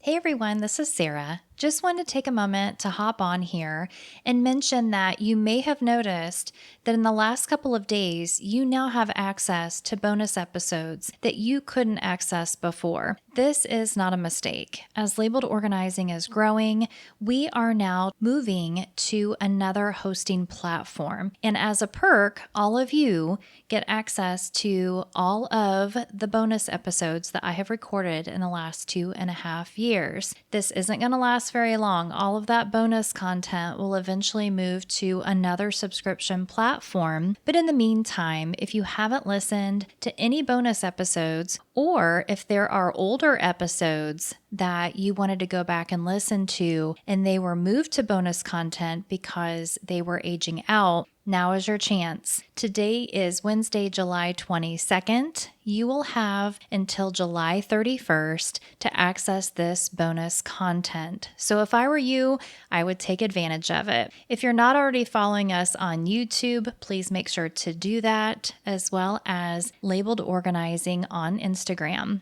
Hey everyone, this is Sarah. Just wanted to take a moment to hop on here and mention that you may have noticed that in the last couple of days, you now have access to bonus episodes that you couldn't access before. This is not a mistake. As Labeled Organizing is growing, we are now moving to another hosting platform. And as a perk, all of you get access to all of the bonus episodes that I have recorded in the last 2.5 years. This isn't going to last very long. All of that bonus content will eventually move to another subscription platform. But in the meantime, if you haven't listened to any bonus episodes, or if there are older episodes that you wanted to go back and listen to and they were moved to bonus content because they were aging out, now is your chance. Today is Wednesday, July 22nd. You will have until July 31st to access this bonus content. So if I were you, I would take advantage of it. If you're not already following us on YouTube, please make sure to do that, as well as Labeled Organizing on Instagram.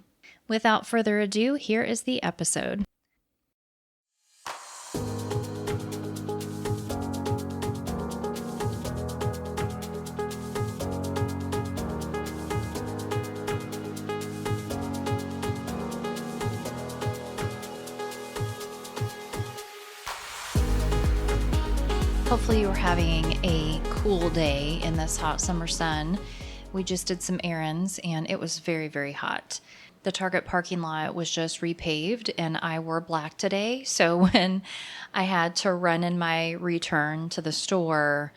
Without further ado, here is the episode. Hopefully you're having a cool day in this hot summer sun. We just did some errands and it was very, very hot. The Target parking lot was just repaved and I wore black today. So when I had to run in my return to the store,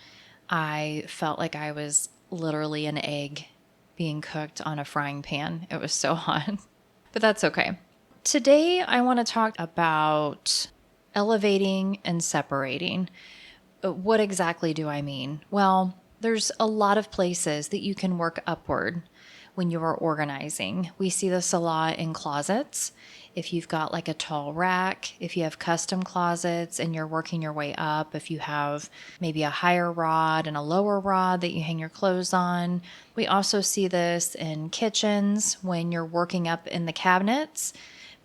I felt like I was literally an egg being cooked on a frying pan. It was so hot, but that's okay. Today I want to talk about elevating and separating. What exactly do I mean? Well, there's a lot of places that you can work upward when you are organizing. We see this a lot in closets. If you've got like a tall rack, if you have custom closets and you're working your way up, if you have maybe a higher rod and a lower rod that you hang your clothes on. We also see this in kitchens when you're working up in the cabinets.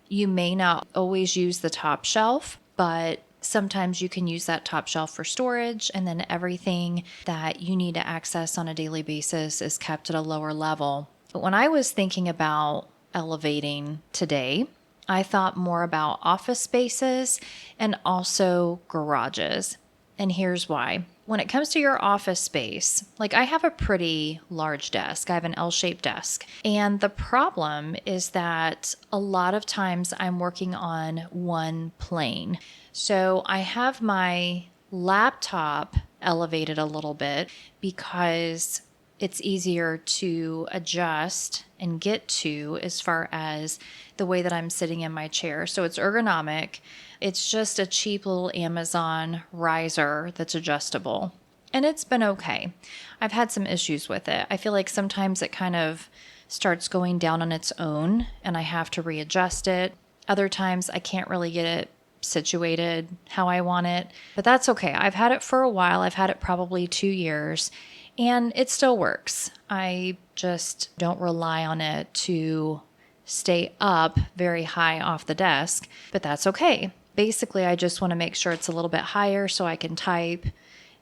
You may not always use the top shelf, but sometimes you can use that top shelf for storage, and then everything that you need to access on a daily basis is kept at a lower level. But when I was thinking about elevating today, I thought more about office spaces and also garages. And here's why. When it comes to your office space, like I have a pretty large desk. I have an L-shaped desk. And the problem is that a lot of times I'm working on one plane. So I have my laptop elevated a little bit because it's easier to adjust and get to as far as the way that I'm sitting in my chair. So it's ergonomic. It's just a cheap little Amazon riser that's adjustable. And it's been okay. I've had some issues with it. I feel like sometimes it kind of starts going down on its own and I have to readjust it. Other times I can't really get it situated how I want it, but that's okay. I've had it for a while. I've had it probably 2 years and it still works. I just don't rely on it to stay up very high off the desk, but that's okay. Basically, I just want to make sure it's a little bit higher so I can type.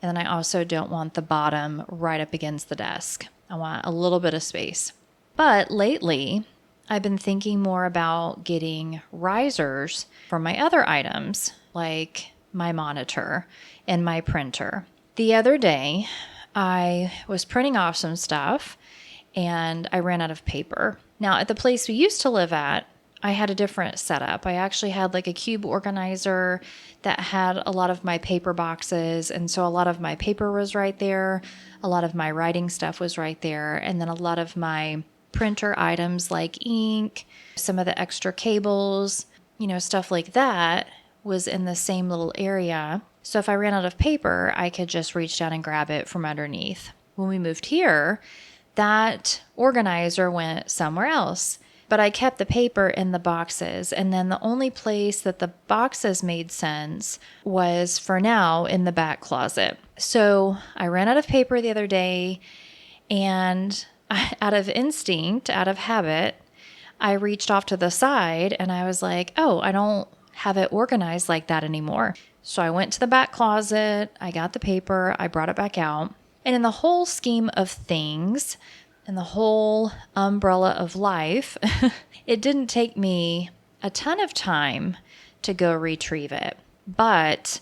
And then I also don't want the bottom right up against the desk. I want a little bit of space. But lately, I've been thinking more about getting risers for my other items, like my monitor and my printer. The other day, I was printing off some stuff and I ran out of paper. Now, at the place we used to live at, I had a different setup. I actually had like a cube organizer that had a lot of my paper boxes. And so a lot of my paper was right there. A lot of my writing stuff was right there. And then a lot of my printer items like ink, some of the extra cables, stuff like that was in the same little area. So if I ran out of paper, I could just reach down and grab it from underneath. When we moved here, that organizer went somewhere else. But I kept the paper in the boxes. And then the only place that the boxes made sense was for now in the back closet. So I ran out of paper the other day and out of instinct, out of habit, I reached off to the side and I was like, oh, I don't have it organized like that anymore. So I went to the back closet, I got the paper, I brought it back out. And in the whole scheme of things, in the whole umbrella of life, it didn't take me a ton of time to go retrieve it. But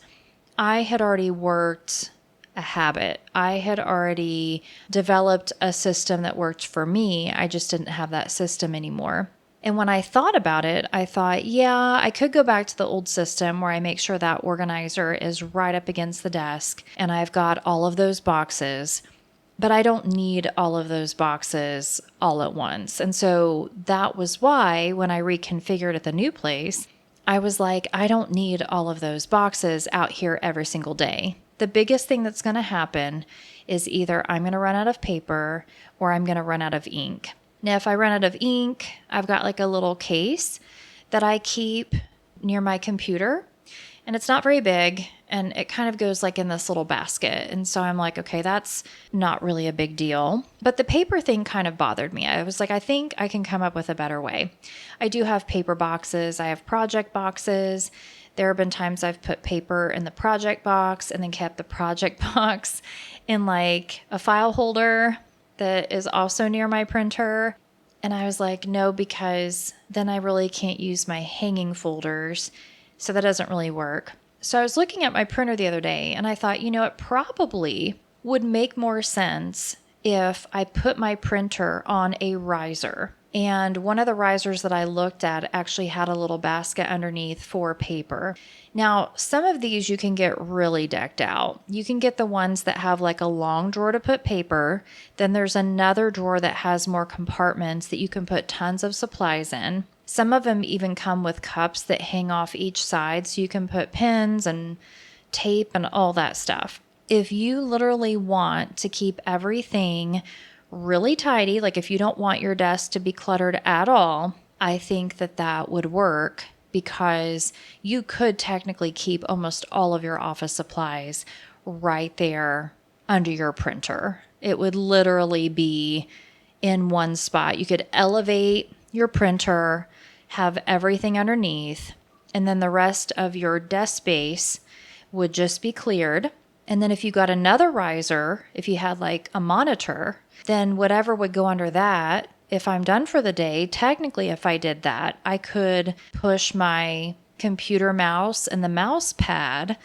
I had already worked a habit. I had already developed a system that worked for me. I just didn't have that system anymore. And when I thought about it, I thought, yeah, I could go back to the old system where I make sure that organizer is right up against the desk and I've got all of those boxes, but I don't need all of those boxes all at once. And so that was why when I reconfigured at the new place, I was like, I don't need all of those boxes out here every single day. The biggest thing that's going to happen is either I'm going to run out of paper or I'm going to run out of ink. Now, if I run out of ink, I've got like a little case that I keep near my computer, and it's not very big, and it kind of goes like in this little basket. And so I'm like, okay, that's not really a big deal. But the paper thing kind of bothered me. I was like, I think I can come up with a better way. I do have paper boxes. I have project boxes. There have been times I've put paper in the project box and then kept the project box in like a file holder that is also near my printer. And I was like, no, because then I really can't use my hanging folders. So that doesn't really work. So I was looking at my printer the other day and I thought, it probably would make more sense if I put my printer on a riser. And one of the risers that I looked at actually had a little basket underneath for paper. Now, some of these you can get really decked out. You can get the ones that have like a long drawer to put paper. Then there's another drawer that has more compartments that you can put tons of supplies in. Some of them even come with cups that hang off each side so you can put pins and tape and all that stuff. If you literally want to keep everything really tidy, like if you don't want your desk to be cluttered at all, I think that would work because you could technically keep almost all of your office supplies right there under your printer. It would literally be in one spot. You could elevate your printer, have everything underneath, and then the rest of your desk space would just be cleared. And then if you got another riser, if you had like a monitor, then whatever would go under that, if I'm done for the day, technically if I did that, I could push my computer mouse and the mouse pad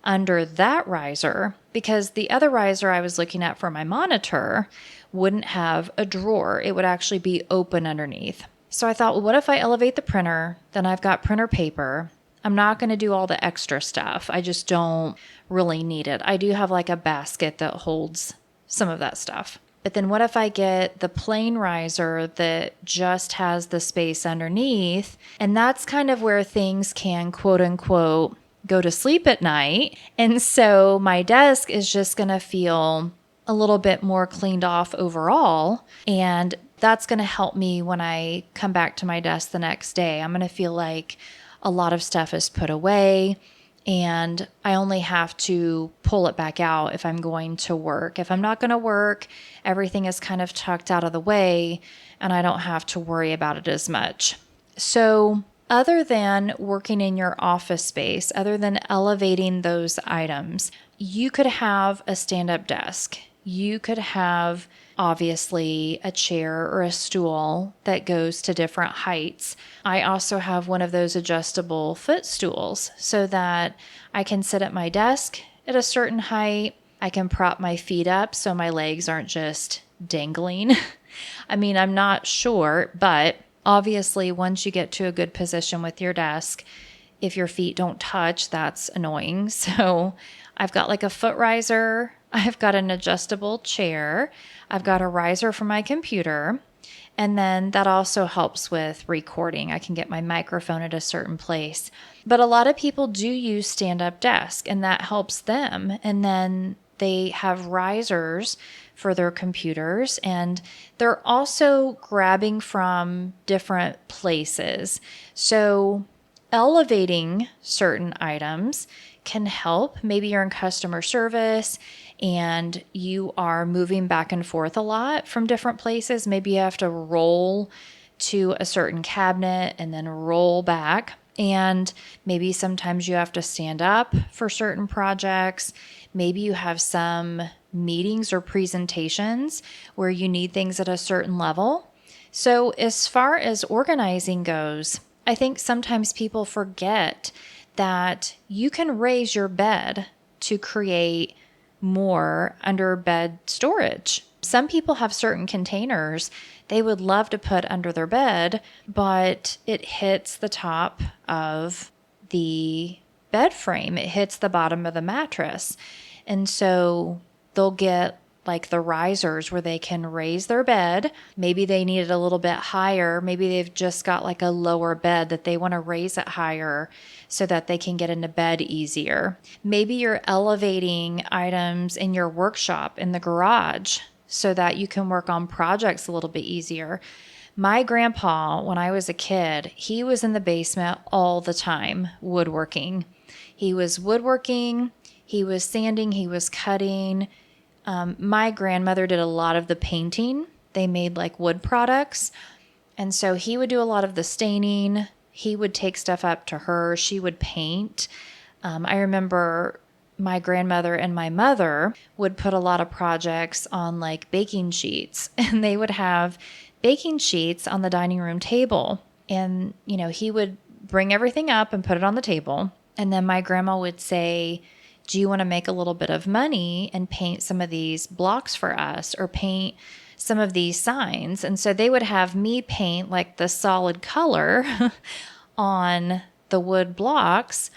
under that riser, because the other riser I was looking at for my monitor wouldn't have a drawer. It would actually be open underneath. So I thought, well, what if I elevate the printer? Then I've got printer paper. I'm not going to do all the extra stuff. I just don't really need it. I do have like a basket that holds some of that stuff. But then what if I get the plain riser that just has the space underneath? And that's kind of where things can, quote unquote, go to sleep at night. And so my desk is just going to feel a little bit more cleaned off overall. And that's going to help me when I come back to my desk the next day. I'm going to feel like a lot of stuff is put away and I only have to pull it back out if I'm going to work. If I'm not going to work, everything is kind of tucked out of the way and I don't have to worry about it as much. So other than working in your office space, other than elevating those items, you could have a stand-up desk. You could have obviously a chair or a stool that goes to different heights. I also have one of those adjustable footstools so that I can sit at my desk at a certain height. I can prop my feet up so my legs aren't just dangling. I mean, I'm not short, but obviously once you get to a good position with your desk, if your feet don't touch, that's annoying. So I've got like a foot riser. I've got an adjustable chair. I've got a riser for my computer. And then that also helps with recording. I can get my microphone at a certain place. But a lot of people do use stand-up desk and that helps them. And then they have risers for their computers and they're also grabbing from different places. So elevating certain items can help. Maybe you're in customer service and you are moving back and forth a lot from different places. Maybe you have to roll to a certain cabinet and then roll back. And maybe sometimes you have to stand up for certain projects. Maybe you have some meetings or presentations where you need things at a certain level. So as far as organizing goes, I think sometimes people forget that you can raise your bed to create more under bed storage. Some people have certain containers they would love to put under their bed, but it hits the top of the bed frame. It hits the bottom of the mattress. And so they'll get like the risers where they can raise their bed. Maybe they need it a little bit higher. Maybe they've just got like a lower bed that they want to raise it higher so that they can get into bed easier. Maybe you're elevating items in your workshop in the garage so that you can work on projects a little bit easier. My grandpa, when I was a kid, he was in the basement all the time woodworking. He was woodworking, he was sanding, he was cutting. My grandmother did a lot of the painting. They made like wood products. And so he would do a lot of the staining. He would take stuff up to her. She would paint. I remember my grandmother and my mother would put a lot of projects on like baking sheets, and they would have baking sheets on the dining room table. And, he would bring everything up and put it on the table. And then my grandma would say, do you want to make a little bit of money and paint some of these blocks for us or paint some of these signs? And so they would have me paint like the solid color on the wood blocks.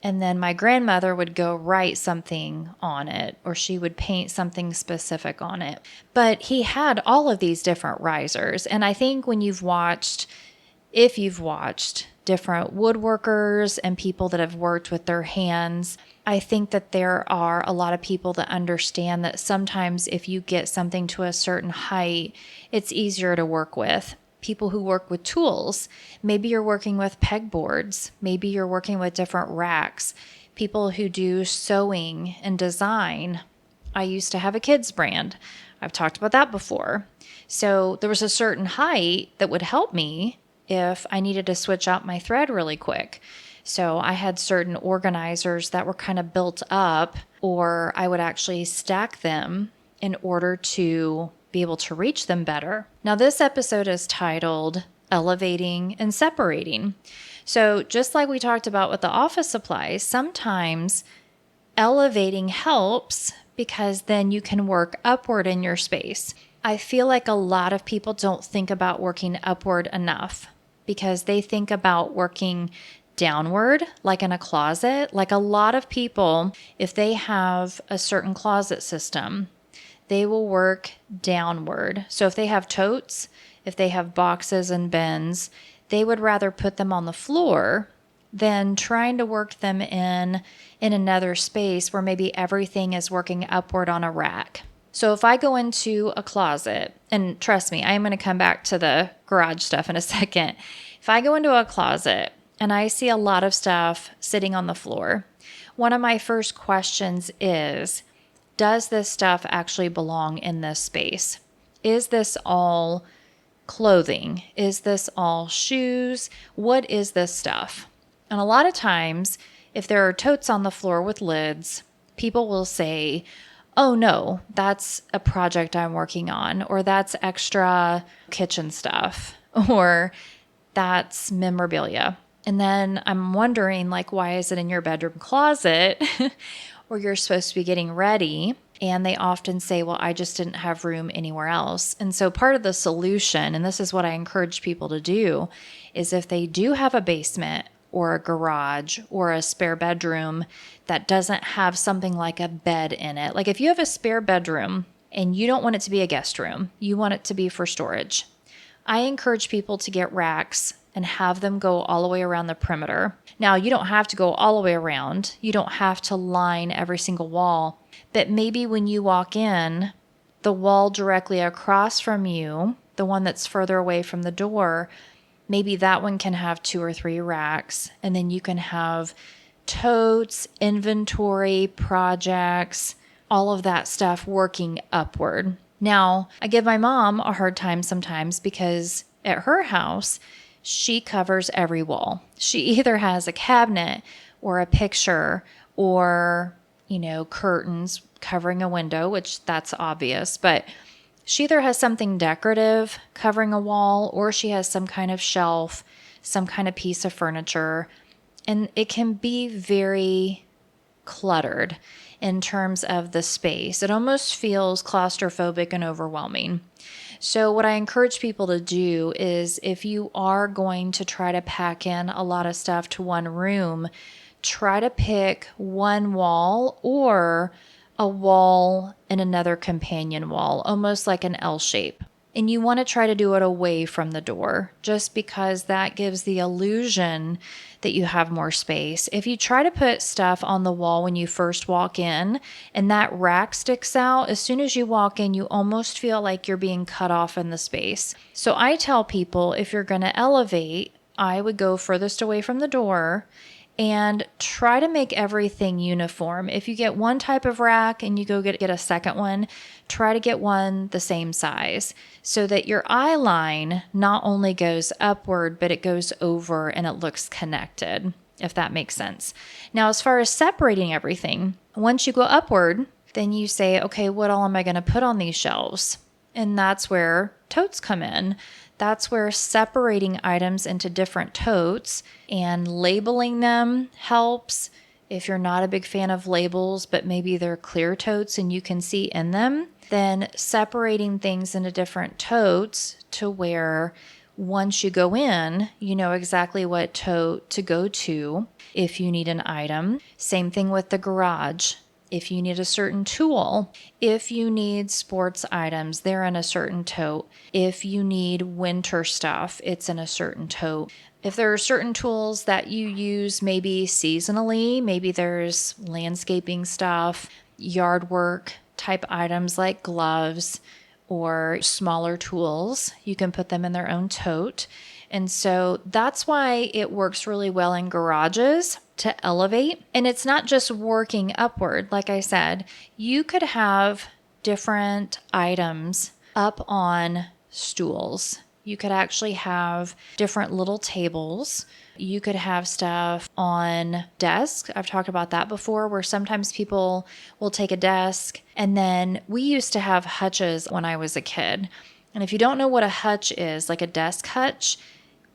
And then my grandmother would go write something on it, or she would paint something specific on it. But he had all of these different risers. And I think when if you've watched different woodworkers and people that have worked with their hands, I think that there are a lot of people that understand that sometimes if you get something to a certain height, it's easier to work with. People who work with tools, maybe you're working with pegboards, maybe you're working with different racks. People who do sewing and design. I used to have a kids brand. I've talked about that before. So there was a certain height that would help me if I needed to switch out my thread really quick. So I had certain organizers that were kind of built up, or I would actually stack them in order to be able to reach them better. Now, this episode is titled Elevating and Separating. So just like we talked about with the office supplies, sometimes elevating helps because then you can work upward in your space. I feel like a lot of people don't think about working upward enough because they think about working downward, like in a closet. Like a lot of people, if they have a certain closet system, they will work downward. So if they have totes, if they have boxes and bins, they would rather put them on the floor than trying to work them in another space where maybe everything is working upward on a rack. So if I go into a closet, and trust me, I am going to come back to the garage stuff in a second. If I go into a closet and I see a lot of stuff sitting on the floor, one of my first questions is, does this stuff actually belong in this space? Is this all clothing? Is this all shoes? What is this stuff? And a lot of times, if there are totes on the floor with lids, people will say, oh no, that's a project I'm working on, or that's extra kitchen stuff, or that's memorabilia. And then I'm wondering, why is it in your bedroom closet where you're supposed to be getting ready? And they often say, well, I just didn't have room anywhere else. And so part of the solution, and this is what I encourage people to do, is if they do have a basement or a garage or a spare bedroom that doesn't have something like a bed in it. Like if you have a spare bedroom and you don't want it to be a guest room, you want it to be for storage. I encourage people to get racks and have them go all the way around the perimeter. Now, you don't have to go all the way around. You don't have to line every single wall. But maybe when you walk in, the wall directly across from you, the one that's further away from the door, maybe that one can have 2 or 3 racks. And then you can have totes, inventory, projects, all of that stuff working upward. Now, I give my mom a hard time sometimes because at her house, she covers every wall. She either has a cabinet or a picture or, curtains covering a window, which that's obvious, but she either has something decorative covering a wall or she has some kind of shelf, some kind of piece of furniture. And it can be very cluttered in terms of the space. It almost feels claustrophobic and overwhelming. So what I encourage people to do is if you are going to try to pack in a lot of stuff to one room, try to pick one wall or a wall and another companion wall, almost like an L shape. And you want to try to do it away from the door just because that gives the illusion that you have more space. If you try to put stuff on the wall when you first walk in and that rack sticks out, as soon as you walk in, you almost feel like you're being cut off in the space. So I tell people if you're going to elevate, I would go furthest away from the door and try to make everything uniform. If you get one type of rack and you go get a second one, try to get one the same size so that your eye line not only goes upward, but it goes over and it looks connected, if that makes sense. Now, as far as separating everything, once you go upward, then you say, okay, what all am I going to put on these shelves? And that's where totes come in. That's where separating items into different totes and labeling them helps. If you're not a big fan of labels, but maybe they're clear totes and you can see in them, then separating things into different totes to where once you go in, you know exactly what tote to go to if you need an item. Same thing with the garage. If you need a certain tool, if you need sports items, they're in a certain tote. If you need winter stuff, it's in a certain tote. If there are certain tools that you use maybe seasonally, maybe there's landscaping stuff, yard work type items like gloves or smaller tools, you can put them in their own tote. And so that's why it works really well in garages to elevate. And it's not just working upward. Like I said, you could have different items up on stools. You could actually have different little tables. You could have stuff on desks. I've talked about that before, where sometimes people will take a desk, and then we used to have hutches when I was a kid. And if you don't know what a hutch is, like a desk hutch,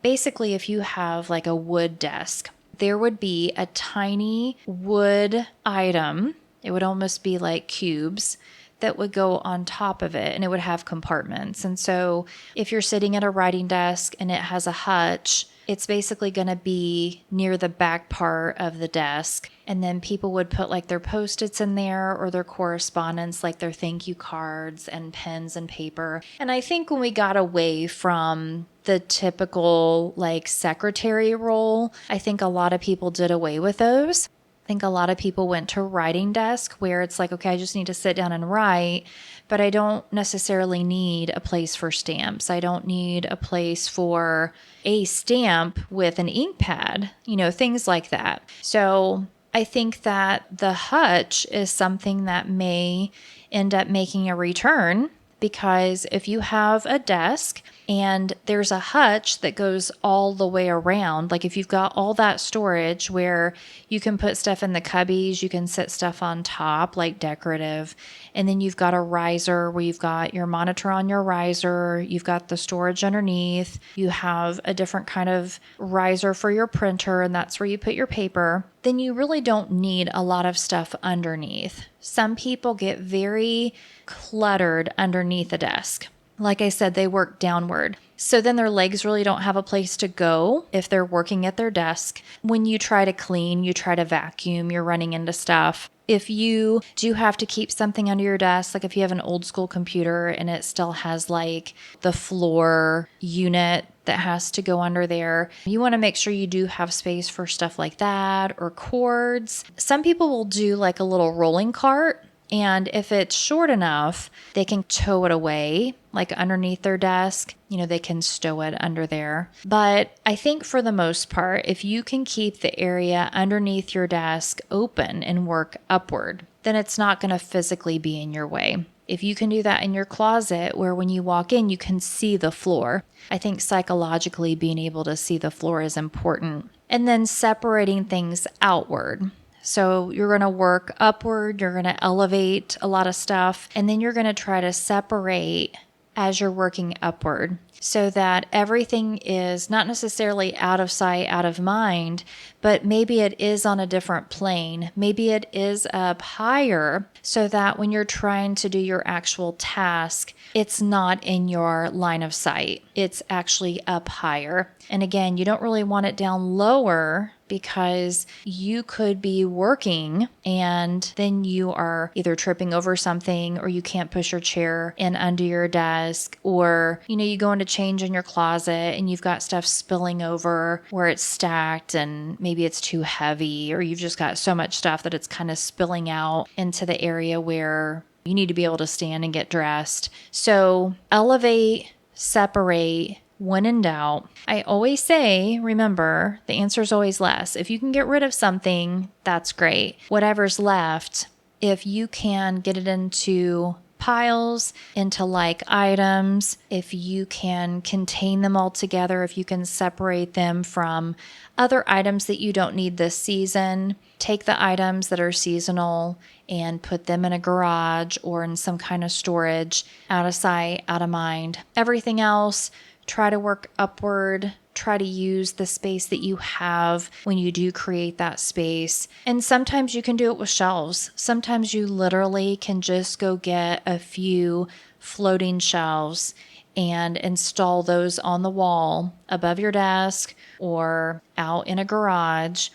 basically if you have like a wood desk, there would be a tiny wood item. It would almost be like cubes that would go on top of it, and it would have compartments. And so if you're sitting at a writing desk and it has a hutch, it's basically going to be near the back part of the desk. And then people would put like their Post-its in there or their correspondence, like their thank you cards and pens and paper. And I think when we got away from the typical like secretary role, I think a lot of people did away with those. I think a lot of people went to writing desk where it's like, okay, I just need to sit down and write, but I don't necessarily need a place for stamps. I don't need a place for a stamp with an ink pad, things like that. So I think that the hutch is something that may end up making a return, because if you have a desk and there's a hutch that goes all the way around, like if you've got all that storage where you can put stuff in the cubbies, you can set stuff on top like decorative, and then you've got a riser where you've got your monitor on your riser, you've got the storage underneath, you have a different kind of riser for your printer, and that's where you put your paper, then you really don't need a lot of stuff underneath. Some people get very cluttered underneath a desk. Like I said, they work downward. So then their legs really don't have a place to go if they're working at their desk. When you try to clean, you try to vacuum, you're running into stuff. If you do have to keep something under your desk, like if you have an old school computer and it still has like the floor unit that has to go under there, you want to make sure you do have space for stuff like that or cords. Some people will do like a little rolling cart, and if it's short enough, they can tow it away, like underneath their desk. They can stow it under there. But I think for the most part, if you can keep the area underneath your desk open and work upward, then it's not going to physically be in your way. If you can do that in your closet where when you walk in, you can see the floor. I think psychologically being able to see the floor is important. And then separating things outward. So you're going to work upward, you're going to elevate a lot of stuff, and then you're going to try to separate as you're working upward so that everything is not necessarily out of sight, out of mind, but maybe it is on a different plane. Maybe it is up higher so that when you're trying to do your actual task, it's not in your line of sight. It's actually up higher. And again, you don't really want it down lower because you could be working and then you are either tripping over something or you can't push your chair in under your desk, or you go into change in your closet and you've got stuff spilling over where it's stacked and maybe it's too heavy, or you've just got so much stuff that it's kind of spilling out into the area where you need to be able to stand and get dressed. So elevate, separate. When in doubt, I always say, remember, the answer is always less. If you can get rid of something, that's great. Whatever's left, if you can get it into piles, into like items, if you can contain them all together, if you can separate them from other items that you don't need this season, take the items that are seasonal and put them in a garage or in some kind of storage, out of sight, out of mind. Everything else, try to work upward, try to use the space that you have when you do create that space. And sometimes you can do it with shelves. Sometimes you literally can just go get a few floating shelves and install those on the wall above your desk or out in a garage.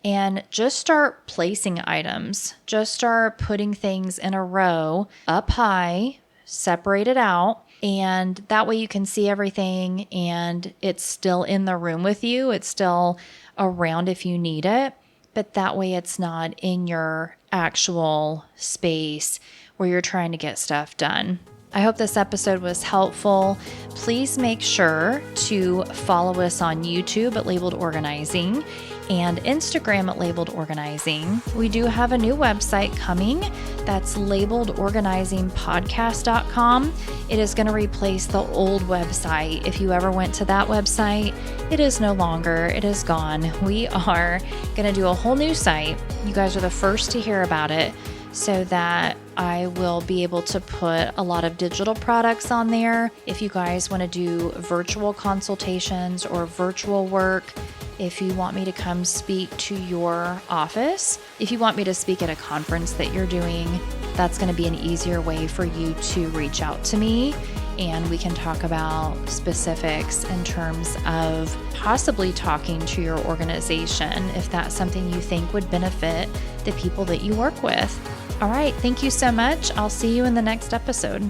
And just start placing items. Just start putting things in a row up high, separate it out. And that way you can see everything and it's still in the room with you. It's still around if you need it. But that way it's not in your actual space where you're trying to get stuff done. I hope this episode was helpful. Please make sure to follow us on YouTube at Labeled Organizing and Instagram at Labeled Organizing. We do have a new website coming. That's labeledorganizingpodcast.com. It is going to replace the old website. If you ever went to that website, it is no longer. It is gone. We are going to do a whole new site. You guys are the first to hear about it, so that I will be able to put a lot of digital products on there. If you guys want to do virtual consultations or virtual work, if you want me to come speak to your office, if you want me to speak at a conference that you're doing, that's going to be an easier way for you to reach out to me. And we can talk about specifics in terms of possibly talking to your organization if that's something you think would benefit the people that you work with. All right, thank you so much. I'll see you in the next episode.